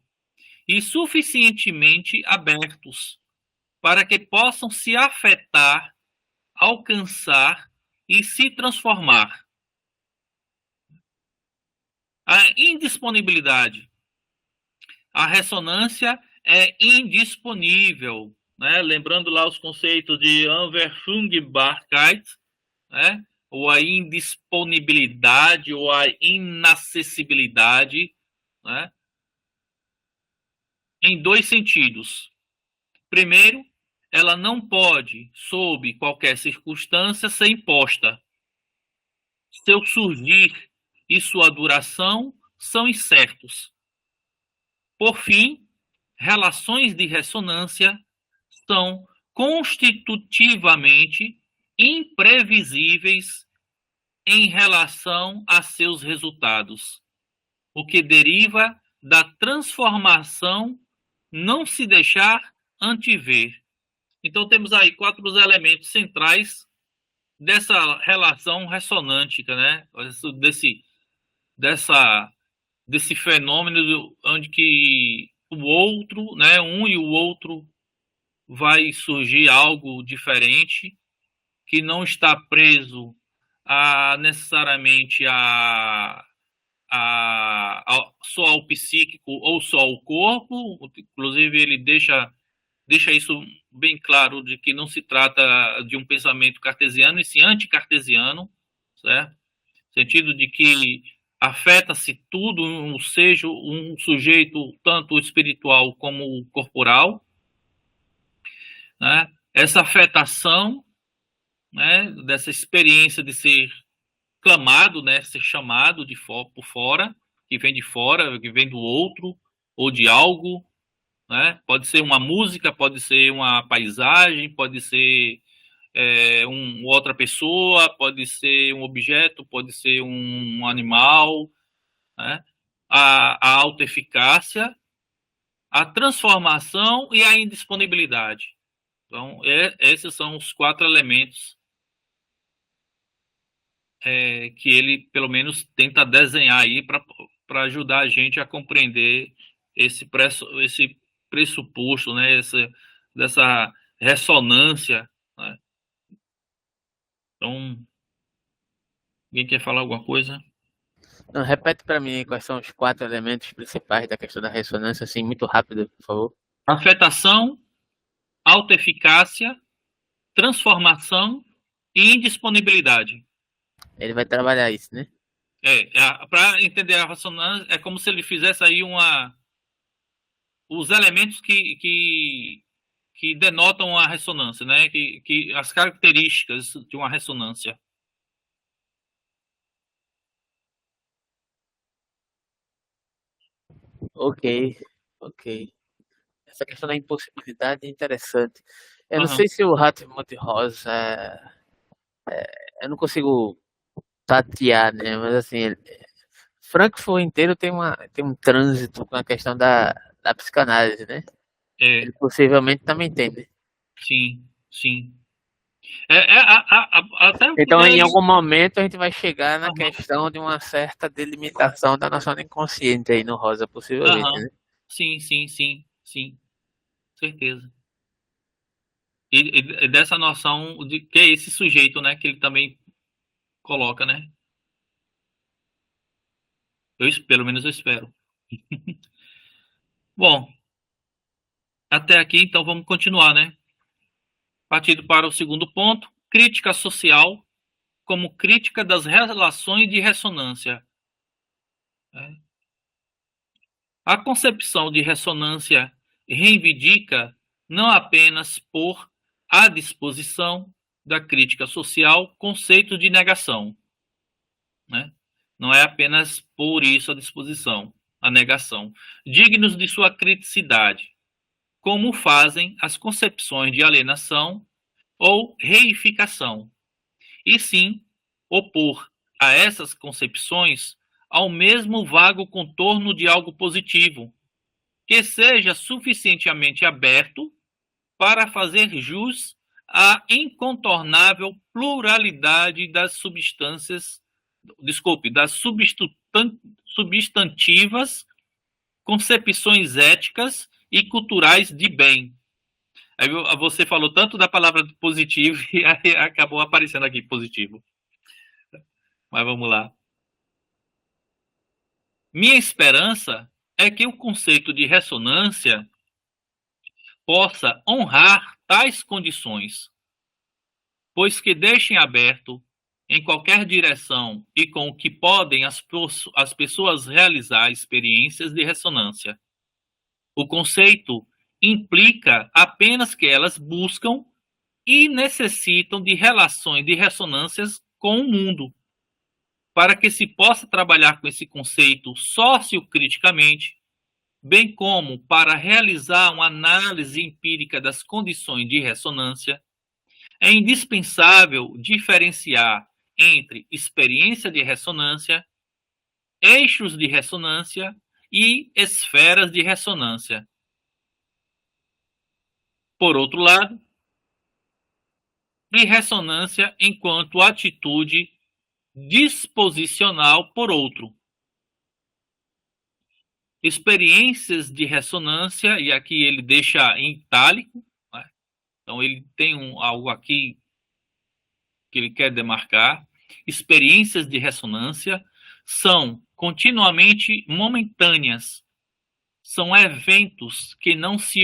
e suficientemente abertos para que possam se afetar, alcançar e se transformar. A indisponibilidade. A ressonância é indisponível, né? Lembrando lá os conceitos de Unverfügbarkeit, né? Ou a indisponibilidade, ou a inacessibilidade, né? Em dois sentidos. Primeiro, ela não pode, sob qualquer circunstância, ser imposta. Seu surgir e sua duração são incertos. Por fim, relações de ressonância são constitutivamente imprevisíveis em relação a seus resultados, o que deriva da transformação não se deixar antever. Então temos aí 4 elementos centrais dessa relação ressonântica, né? Desse fenômeno onde que o outro, né, um e o outro vai surgir algo diferente que não está preso necessariamente só ao psíquico ou só ao corpo. Inclusive ele deixa isso bem claro, de que não se trata de um pensamento cartesiano e sim anticartesiano, certo? No sentido de que afeta-se tudo, seja um sujeito tanto espiritual como corporal, né? Essa afetação, né, dessa experiência de ser clamado, né, ser chamado por fora, que vem de fora, que vem do outro, ou de algo, né? Pode ser uma música, pode ser uma paisagem, pode ser outra pessoa, pode ser um objeto, pode ser um animal, né? A autoeficácia, a transformação e a indisponibilidade. Então, esses são os 4 elementos que ele, pelo menos, tenta desenhar aí para ajudar a gente a compreender esse pressuposto, né? Dessa ressonância, né? Então, alguém quer falar alguma coisa? Não, repete para mim quais são os 4 elementos principais da questão da ressonância, assim, muito rápido, por favor. Afetação, autoeficácia, transformação e indisponibilidade. Ele vai trabalhar isso, né? Para entender a ressonância, é como se ele fizesse aí os elementos que denotam a ressonância, né? Que as características de uma ressonância. Ok. Essa questão da impossibilidade é interessante. Eu não sei se o Rato Monte-Rosa, eu não consigo tatear, né? Mas assim, Frankfurt inteiro tem um trânsito com a questão da psicanálise, né? Ele possivelmente também tem, né? Sim. Então, em algum momento, a gente vai chegar na questão de uma certa delimitação da noção do inconsciente aí no Rosa, possivelmente, né? Sim. Certeza. E dessa noção de que é esse sujeito, né? Que ele também coloca, né? Pelo menos eu espero. Bom, até aqui, então, vamos continuar, né? Partindo para o segundo ponto, crítica social como crítica das relações de ressonância. A concepção de ressonância reivindica não apenas por a disposição da crítica social conceito de negação, né? Não é apenas por isso a negação, dignos de sua criticidade, como fazem as concepções de alienação ou reificação, e sim opor a essas concepções ao mesmo vago contorno de algo positivo, que seja suficientemente aberto para fazer jus à incontornável pluralidade das substâncias das substantivas concepções éticas e culturais de bem. Aí você falou tanto da palavra positivo e aí acabou aparecendo aqui positivo. Mas vamos lá. Minha esperança é que o conceito de ressonância possa honrar tais condições, pois que deixem aberto em qualquer direção e com o que podem as pessoas realizar experiências de ressonância. O conceito implica apenas que elas buscam e necessitam de relações de ressonâncias com o mundo, para que se possa trabalhar com esse conceito sociocriticamente, bem como para realizar uma análise empírica das condições de ressonância. É indispensável diferenciar entre experiência de ressonância, eixos de ressonância e esferas de ressonância. Por outro lado, e ressonância enquanto atitude disposicional por outro. Experiências de ressonância, e aqui ele deixa em itálico, né? Então ele tem algo aqui que ele quer demarcar. Experiências de ressonância são continuamente momentâneas, são eventos que não se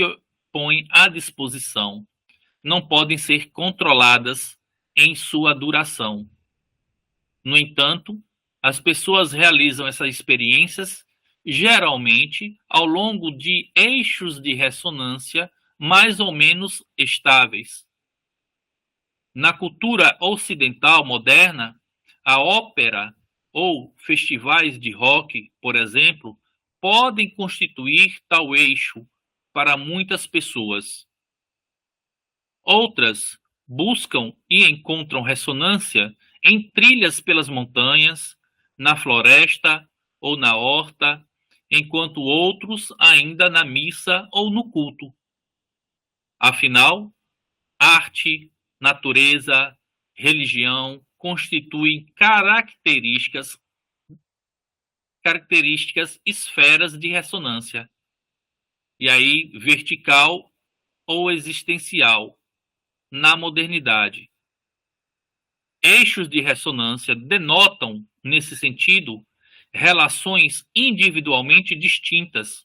põem à disposição, não podem ser controladas em sua duração. No entanto, as pessoas realizam essas experiências geralmente ao longo de eixos de ressonância mais ou menos estáveis. Na cultura ocidental moderna, a ópera ou festivais de rock, por exemplo, podem constituir tal eixo para muitas pessoas. Outras buscam e encontram ressonância em trilhas pelas montanhas, na floresta ou na horta, enquanto outros ainda na missa ou no culto. Afinal, arte, natureza, religião constituem características esferas de ressonância. E aí, vertical ou existencial, na modernidade. Eixos de ressonância denotam, nesse sentido, relações individualmente distintas,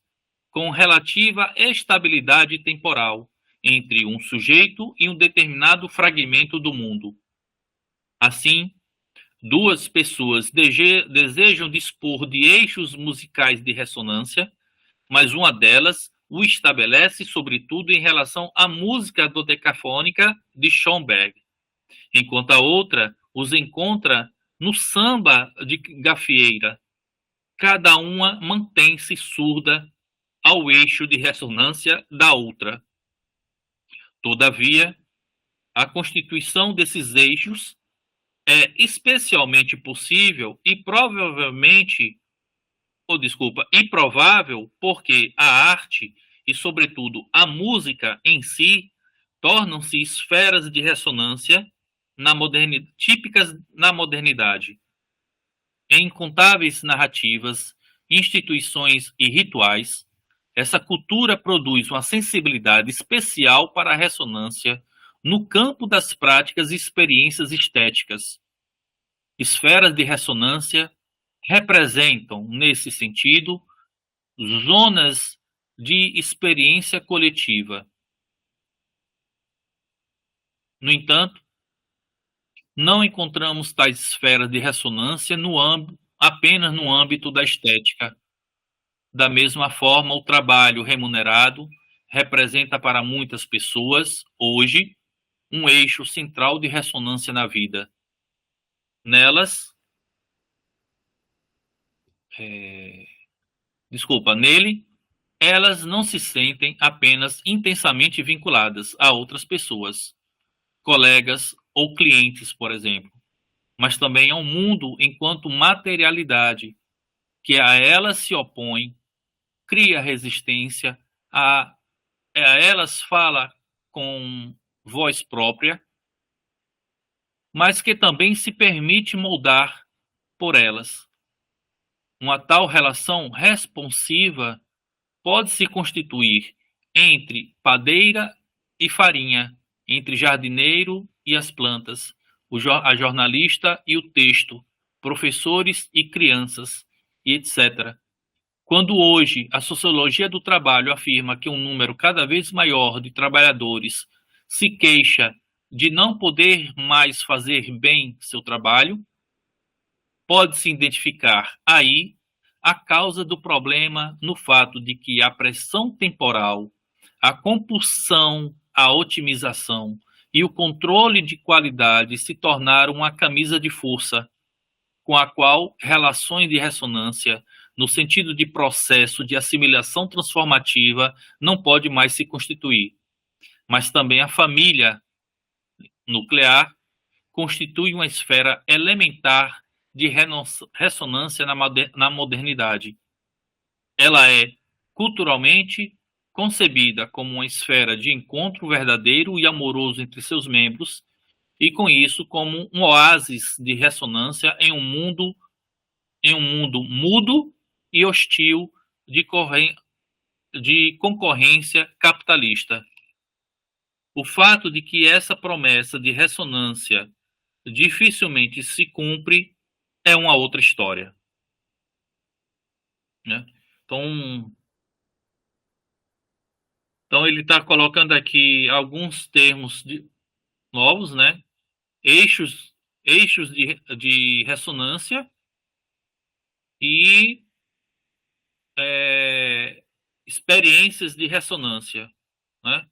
com relativa estabilidade temporal, entre um sujeito e um determinado fragmento do mundo. Assim, duas pessoas desejam dispor de eixos musicais de ressonância, mas uma delas o estabelece sobretudo em relação à música dodecafônica de Schoenberg, enquanto a outra os encontra no samba de gafieira. Cada uma mantém-se surda ao eixo de ressonância da outra. Todavia, a constituição desses eixos é especialmente possível e improvável porque a arte e, sobretudo, a música em si tornam-se esferas de ressonância típicas na modernidade. Em incontáveis narrativas, instituições e rituais, essa cultura produz uma sensibilidade especial para a ressonância no campo das práticas e experiências estéticas. Esferas de ressonância representam, nesse sentido, zonas de experiência coletiva. No entanto, não encontramos tais esferas de ressonância apenas no âmbito da estética. Da mesma forma, o trabalho remunerado representa para muitas pessoas, hoje, um eixo central de ressonância na vida. Nele, elas não se sentem apenas intensamente vinculadas a outras pessoas, colegas ou clientes, por exemplo, mas também ao mundo enquanto materialidade, que a elas se opõe, cria resistência, a elas fala com voz própria, mas que também se permite moldar por elas. Uma tal relação responsiva pode se constituir entre padeira e farinha, entre jardineiro e as plantas, a jornalista e o texto, professores e crianças, e etc. Quando hoje a sociologia do trabalho afirma que um número cada vez maior de trabalhadores se queixa de não poder mais fazer bem seu trabalho, pode-se identificar aí a causa do problema no fato de que a pressão temporal, a compulsão à otimização e o controle de qualidade se tornaram uma camisa de força, com a qual relações de ressonância, no sentido de processo de assimilação transformativa, não pode mais se constituir. Mas também a família nuclear constitui uma esfera elementar de ressonância na modernidade. Ela é, culturalmente, concebida como uma esfera de encontro verdadeiro e amoroso entre seus membros, e com isso como um oásis de ressonância em um mundo mudo e hostil de concorrência capitalista. O fato de que essa promessa de ressonância dificilmente se cumpre é uma outra história, né? Então ele está colocando aqui alguns termos novos, né? Eixos de ressonância e experiências de ressonância, né?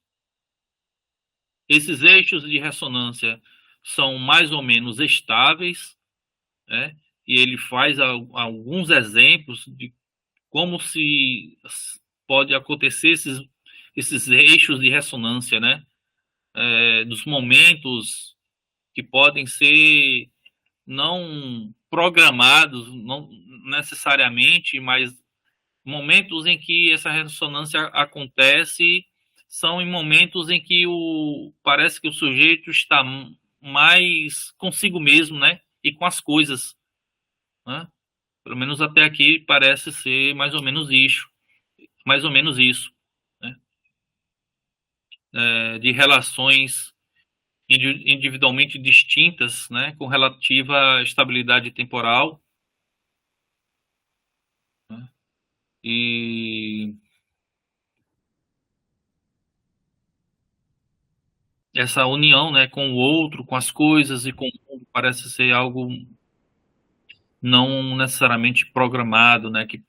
Esses eixos de ressonância são mais ou menos estáveis, né? E ele faz alguns exemplos de como se pode acontecer esses eixos de ressonância, né? Dos momentos que podem ser não programados, não necessariamente, mas momentos em que essa ressonância acontece são em momentos em que parece que o sujeito está mais consigo mesmo, né? E com as coisas, né? Pelo menos até aqui parece ser mais ou menos isso, né? De relações individualmente distintas, né? Com relativa estabilidade temporal, né? E essa união, né, com o outro, com as coisas e com o mundo parece ser algo não necessariamente programado, né? Que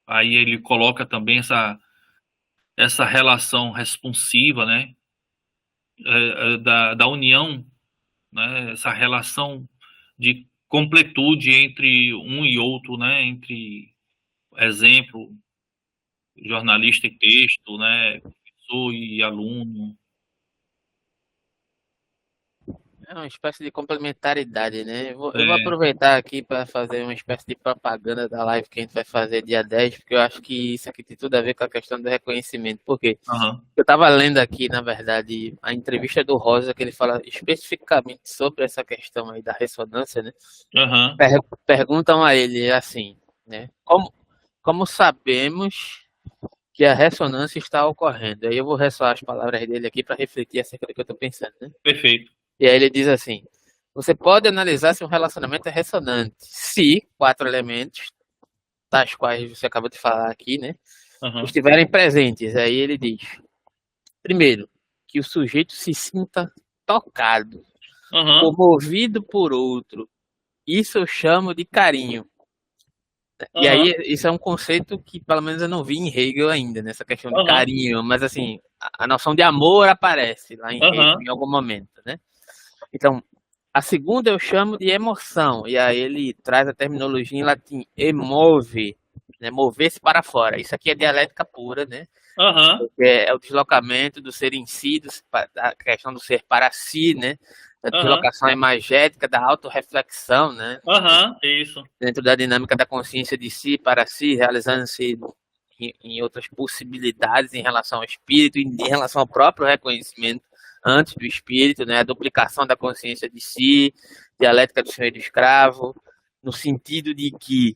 aí ele coloca também essa relação responsiva, né? Da união, né? Essa relação de completude entre um e outro, né? Entre, exemplo, jornalista e texto, né? Professor e aluno. É uma espécie de complementaridade, né? Eu vou aproveitar aqui para fazer uma espécie de propaganda da live que a gente vai fazer dia 10, porque eu acho que isso aqui tem tudo a ver com a questão do reconhecimento. Por quê? Eu estava lendo aqui, na verdade, a entrevista do Rosa, que ele fala especificamente sobre essa questão aí da ressonância, né? Perguntam a ele assim, né? Como sabemos que a ressonância está ocorrendo? Aí eu vou ressoar as palavras dele aqui para refletir acerca do que eu estou pensando, né? Perfeito. E aí ele diz assim: você pode analisar se um relacionamento é ressonante se 4 elementos, tais quais você acabou de falar aqui, né, estiverem presentes. Aí ele diz: primeiro, que o sujeito se sinta tocado, comovido por outro. Isso eu chamo de carinho. E aí, isso é um conceito que, pelo menos, eu não vi em Hegel ainda, nessa questão de carinho, mas, assim, a noção de amor aparece lá em Hegel em algum momento, né? Então, a segunda eu chamo de emoção, e aí ele traz a terminologia em latim, emove, né? Mover-se para fora. Isso aqui é dialética pura, né? É o deslocamento do ser em si, a questão do ser para si, né? Da deslocação imagética, da autorreflexão, né? Isso. Dentro da dinâmica da consciência de si, para si, realizando-se em outras possibilidades em relação ao espírito, em relação ao próprio reconhecimento antes do espírito, né? A duplicação da consciência de si, dialética do senhor e do escravo, no sentido de que,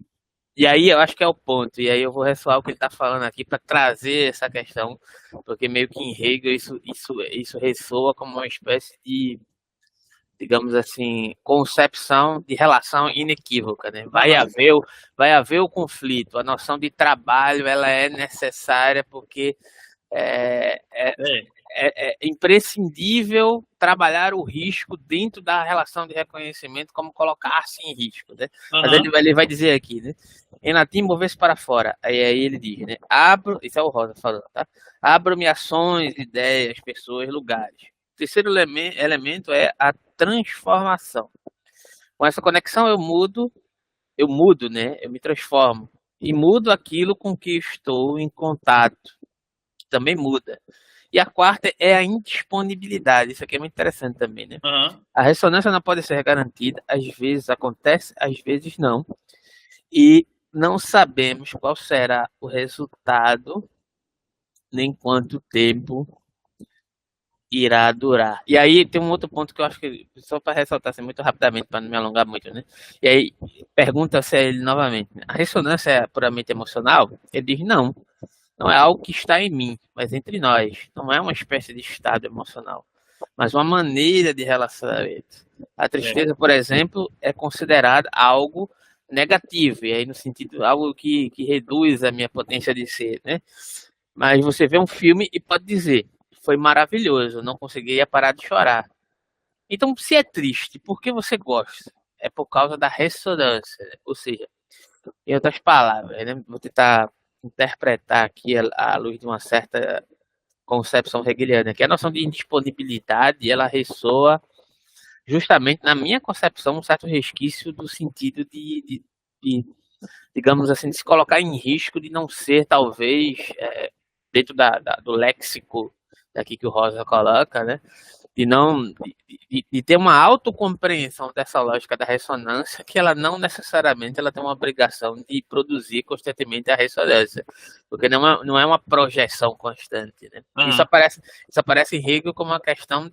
e aí eu acho que é o ponto, e aí eu vou ressoar o que ele está falando aqui para trazer essa questão, porque meio que em Hegel isso ressoa como uma espécie de, digamos assim, concepção de relação inequívoca, né? Vai haver o conflito, a noção de trabalho ela é necessária porque é, é, é imprescindível trabalhar o risco dentro da relação de reconhecimento, como colocar-se em risco, né? Mas ele vai dizer aqui, né? Em latim, mover-se para fora. Aí ele diz, né? Abro, isso é o Rosa falando, tá? Abro-me ações, ideias, pessoas, lugares. O terceiro elemento é a transformação. Com essa conexão eu mudo, né? Eu me transformo. E mudo aquilo com que estou em contato, que também muda. E a quarta é a indisponibilidade. Isso aqui é muito interessante também, né? A ressonância não pode ser garantida. Às vezes acontece, às vezes não. E não sabemos qual será o resultado, nem quanto tempo irá durar. E aí tem um outro ponto que eu acho que, só para ressaltar assim, muito rapidamente, para não me alongar muito, né? E aí pergunta-se a ele novamente, a ressonância é puramente emocional? Ele diz, não. Não é algo que está em mim, mas entre nós. Não é uma espécie de estado emocional, mas uma maneira de relacionamento. A tristeza, por exemplo, é considerada algo negativo, e aí no sentido, algo que reduz a minha potência de ser, né? Mas você vê um filme e pode dizer, foi maravilhoso, não conseguia parar de chorar. Então, se é triste, por que você gosta? É por causa da ressonância, ou seja, em outras palavras, né? Vou tentar interpretar aqui à luz de uma certa concepção hegeliana, que a noção de indisponibilidade, ela ressoa justamente na minha concepção um certo resquício do sentido de digamos assim, de se colocar em risco de não ser, talvez, dentro do léxico daqui que o Rosa coloca, né? De ter uma autocompreensão dessa lógica da ressonância, que ela não necessariamente ela tem uma obrigação de produzir constantemente a ressonância, porque não é uma projeção constante, né? Isso aparece em Hegel como uma questão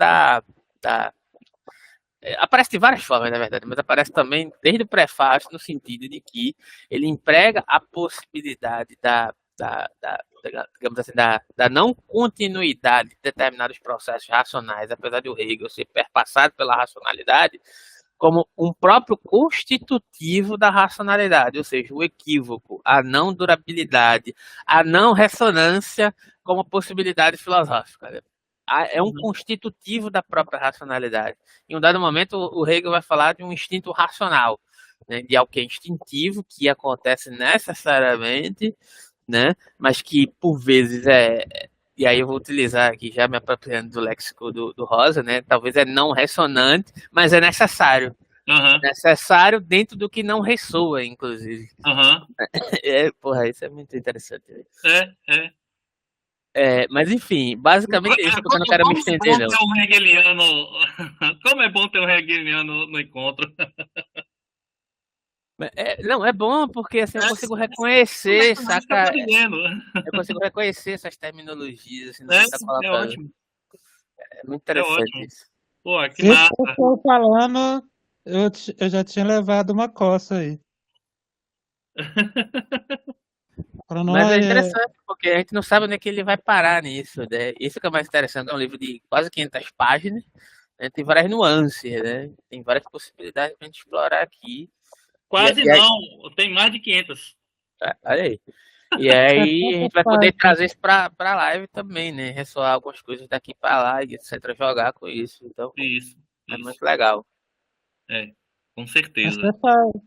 aparece de várias formas, na verdade, mas aparece também desde o prefácio, no sentido de que ele emprega a possibilidade digamos assim, da não continuidade de determinados processos racionais, apesar de o Hegel ser perpassado pela racionalidade, como um próprio constitutivo da racionalidade, ou seja, o equívoco, a não durabilidade, a não ressonância como possibilidade filosófica, né? É um constitutivo da própria racionalidade. Em um dado momento, o Hegel vai falar de um instinto racional, né, de algo que é instintivo, que acontece necessariamente, né, mas que por vezes e aí eu vou utilizar aqui já me apropriando do léxico do Rosa, né, talvez é não ressonante, mas é necessário. Necessário dentro do que não ressoa, inclusive. Porra, isso é muito interessante. Mas enfim, basicamente isso, porque eu não quero me estender, não. Como é bom ter um hegeliano no encontro. Não, é bom porque assim, eu consigo reconhecer, saca? Eu consigo reconhecer essas terminologias. Assim, é ótimo. É muito interessante isso. Pô, que massa. Eu tô falando, eu já tinha levado uma coça aí. Mas é interessante, porque a gente não sabe onde é que ele vai parar nisso, né? Isso que é mais interessante, é um livro de quase 500 páginas, né? Tem várias nuances, né? Tem várias possibilidades pra gente explorar aqui. Quase não, tem mais de 500. Olha aí. E aí a gente vai poder trazer isso pra live também, né? Ressoar algumas coisas daqui pra lá e etc. Jogar com isso. Então, isso. Muito legal. Com certeza.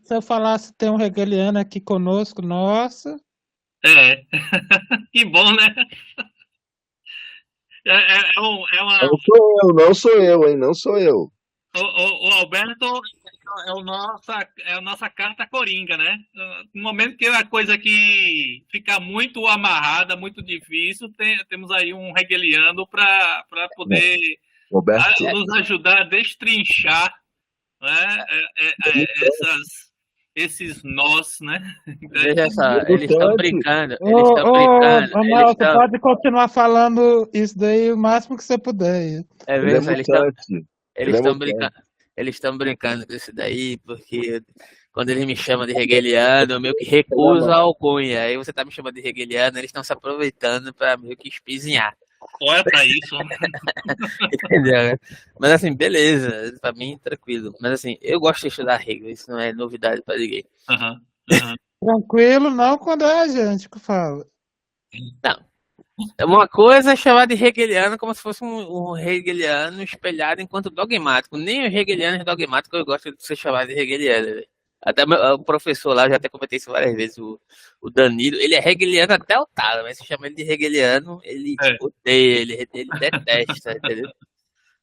Se eu falasse tem um hegeliano aqui conosco, nossa. Que bom, né? Não sou eu, hein? Não sou eu. O Alberto é a nossa carta coringa, né? No momento que a coisa que fica muito amarrada, muito difícil, temos aí um hegeliano para poder nos ajudar a destrinchar, né? Esses nós, né? Veja só, eles estão brincando. Você pode continuar falando isso daí o máximo que você puder. Eles estão brincando com isso daí, porque quando eles me chamam de hegeliano, eu meio que recuso a alcunha. Aí você tá me chamando de hegeliano, eles estão se aproveitando pra meio que espizinhar. Olha pra isso. Entendeu? Né? Mas assim, beleza, pra mim tranquilo. Mas assim, eu gosto de estudar Hegel, isso não é novidade pra ninguém. Aham, aham. Tranquilo, não quando é a gente que fala. Não. Uma coisa é chamar de hegeliano como se fosse um hegeliano espelhado enquanto dogmático. Nem os hegelianos dogmáticos eu gosto de ser chamado de hegeliano. Velho. Até o professor lá, eu já até comentei isso várias vezes, o Danilo, ele é hegeliano até o talo, mas se chama ele de hegeliano, ele É. odeia, ele detesta, entendeu?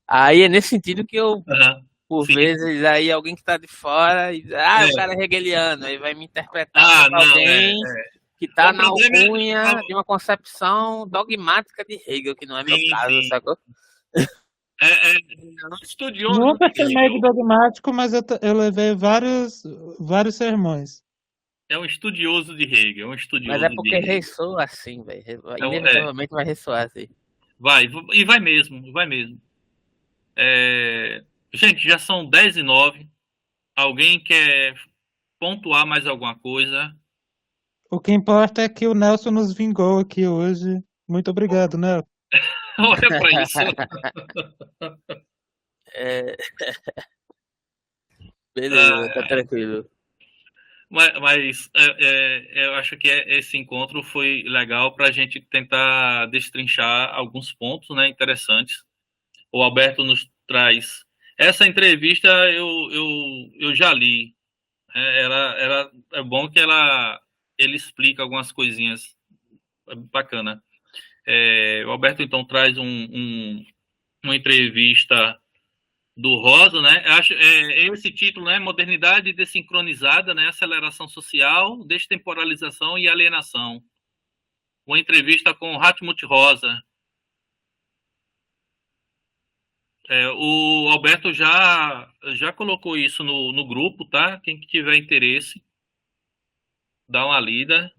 Aí é nesse sentido que eu, Aham. por Sim. vezes, aí alguém que tá de fora, e, É. o cara é hegeliano, aí vai me interpretar Ah, como não, alguém que tá O na problema é- alcunha de uma concepção dogmática de Hegel, que não é meu Sim, caso, sim. sacou? É estudioso Nunca de chamei de Hegel. dogmático, mas eu levei vários sermões. É um estudioso de Hegel, é um Mas estudioso é de porque Hegel. ressoa assim, velho. É, Inevitavelmente vai ressoar assim. vai, e vai mesmo, vai mesmo. Gente, já são 10h09. Alguém quer pontuar mais alguma coisa? O que importa é que o Nelson nos vingou aqui hoje. Muito obrigado, Nelson. Olha pra isso. É, beleza, tá tranquilo. Mas eu acho que esse encontro foi legal para a gente tentar destrinchar alguns pontos, né, interessantes. O Alberto nos traz. Essa entrevista eu já li. É bom que ele explica algumas coisinhas. É bacana. O Alberto então traz uma entrevista do Rosa, né? Acho esse título, né? Modernidade desincronizada, né? Aceleração social, destemporalização e alienação. Uma entrevista com Hartmut Rosa. O Alberto já colocou isso no grupo, tá? Quem tiver interesse, dá uma lida.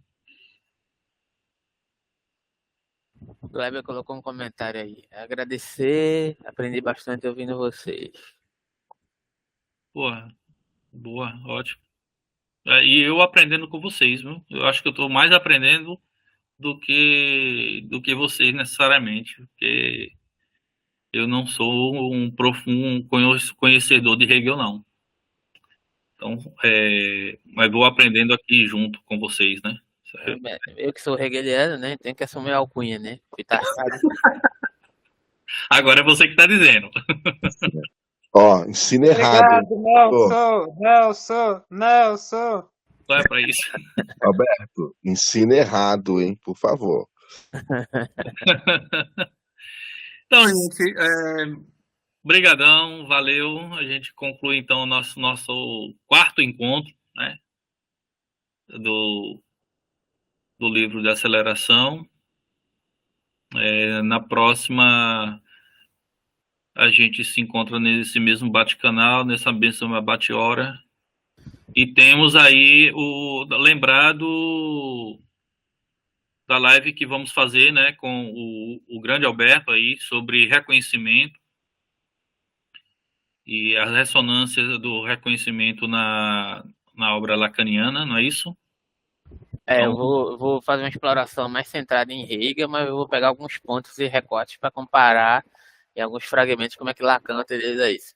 O Kleber colocou um comentário aí. Agradecer, aprendi bastante ouvindo vocês. Porra, boa, ótimo. E eu aprendendo com vocês, viu? Eu acho que eu estou mais aprendendo do que vocês necessariamente, porque eu não sou um profundo conhecedor de Hegel, não. Então, mas vou aprendendo aqui junto com vocês, né? Eu que sou hegeliano, né? Tenho que assumir a alcunha, né? Pitaçado. Agora é você que está dizendo. Ó, ensina errado. Obrigado, Nelson. Não é para isso. Alberto, ensina errado, hein, por favor. Então, gente, brigadão, valeu. A gente conclui então o nosso quarto encontro, né? Do livro de aceleração. Na próxima a gente se encontra nesse mesmo bate-canal, nessa mesma bate-hora. E temos aí lembrado da live que vamos fazer, né, com o grande Alberto aí, sobre reconhecimento e as ressonâncias do reconhecimento na obra lacaniana, não é isso? Eu vou fazer uma exploração mais centrada em Hegel, mas eu vou pegar alguns pontos e recortes para comparar em alguns fragmentos como é que Lacan utiliza isso.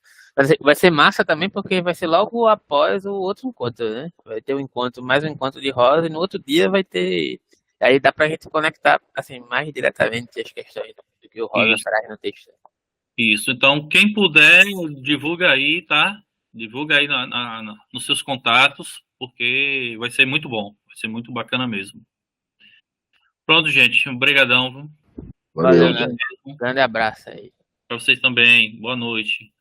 Vai ser massa também porque vai ser logo após o outro encontro, né? Vai ter mais um encontro de Rosa e no outro dia vai ter. Aí dá pra gente conectar assim mais diretamente as questões do que o Rosa traz no texto. Isso. Então, quem puder, divulga aí, tá? Divulga aí nos seus contatos, porque vai ser muito bom. Vai ser muito bacana mesmo. Pronto, gente. Obrigadão. Valeu, né? Grande abraço aí. Para vocês também. Boa noite.